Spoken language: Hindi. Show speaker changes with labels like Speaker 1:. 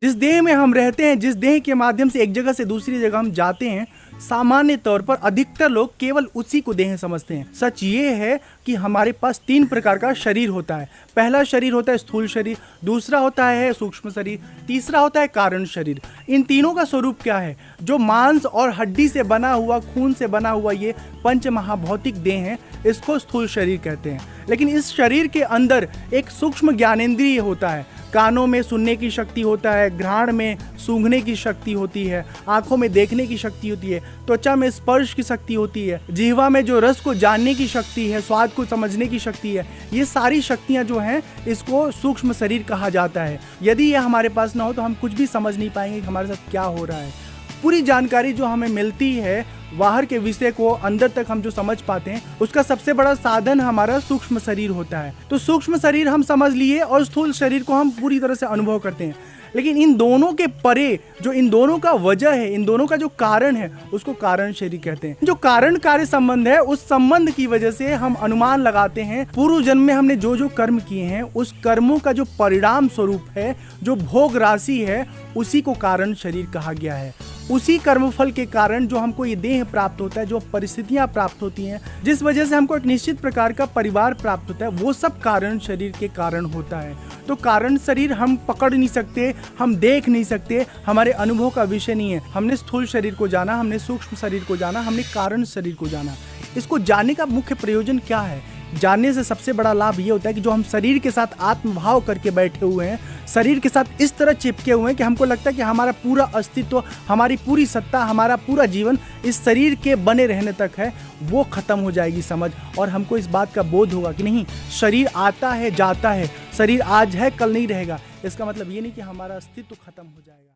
Speaker 1: जिस देह में हम रहते हैं, जिस देह के माध्यम से एक जगह से दूसरी जगह हम जाते हैं, सामान्य तौर पर अधिकतर लोग केवल उसी को देह समझते हैं। सच ये है कि हमारे पास 3 प्रकार का शरीर होता है। पहला शरीर होता है स्थूल शरीर, दूसरा होता है सूक्ष्म शरीर, तीसरा होता है कारण शरीर। इन तीनों का स्वरूप क्या है? जो मांस और हड्डी से बना हुआ, खून से बना हुआ ये पंच महाभौतिक देह है, इसको स्थूल शरीर कहते हैं। लेकिन इस शरीर के अंदर एक सूक्ष्म ज्ञानेंद्रिय होता है। कानों में सुनने की शक्ति होता है, घ्राण में सूंघने की शक्ति होती है, आंखों में देखने की शक्ति होती है, त्वचा में स्पर्श की शक्ति होती है, जिह्वा में जो रस को जानने की शक्ति है, स्वाद को समझने की शक्ति है। ये सारी शक्तियां जो हैं, इसको सूक्ष्म शरीर कहा जाता है। यदि ये हमारे पास ना हो तो हम कुछ भी समझ नहीं पाएंगे कि हमारे साथ क्या हो रहा है। पूरी जानकारी जो हमें मिलती है, बाहर के विषय को अंदर तक हम जो समझ पाते हैं, उसका सबसे बड़ा साधन हमारा सूक्ष्म शरीर होता है। तो सूक्ष्म शरीर हम समझ लिए और स्थूल शरीर को हम पूरी तरह से अनुभव करते हैं। लेकिन इन दोनों के परे जो इन दोनों का वजह है, इन दोनों का जो कारण है, उसको कारण शरीर कहते हैं। जो कारण कार्य संबंध है, उस संबंध की वजह से हम अनुमान लगाते हैं पूर्व जन्म में हमने जो जो कर्म किए हैं, उस कर्मों का जो परिणाम स्वरूप है, जो भोग राशि है, उसी को कारण शरीर कहा गया है। उसी कर्मफल के कारण जो हमको ये देह प्राप्त होता है, जो परिस्थितियां प्राप्त होती हैं, जिस वजह से हमको एक निश्चित प्रकार का परिवार प्राप्त होता है, वो सब कारण शरीर के कारण होता है। तो कारण शरीर हम पकड़ नहीं सकते, हम देख नहीं सकते, हमारे अनुभव का विषय नहीं है। हमने स्थूल शरीर को जाना, हमने सूक्ष्म शरीर को जाना, हमने कारण शरीर को जाना। इसको जानने का मुख्य प्रयोजन क्या है? जानने से सबसे बड़ा लाभ ये होता है कि जो हम शरीर के साथ आत्मभाव करके बैठे हुए हैं, शरीर के साथ इस तरह चिपके हुए हैं कि हमको लगता है कि हमारा पूरा अस्तित्व, हमारी पूरी सत्ता, हमारा पूरा जीवन इस शरीर के बने रहने तक है, वो खत्म हो जाएगी समझ। और हमको इस बात का बोध होगा कि नहीं, शरीर आता है, जाता है, शरीर आज है, कल नहीं रहेगा। इसका मतलब ये नहीं कि हमारा अस्तित्व खत्म हो जाएगा।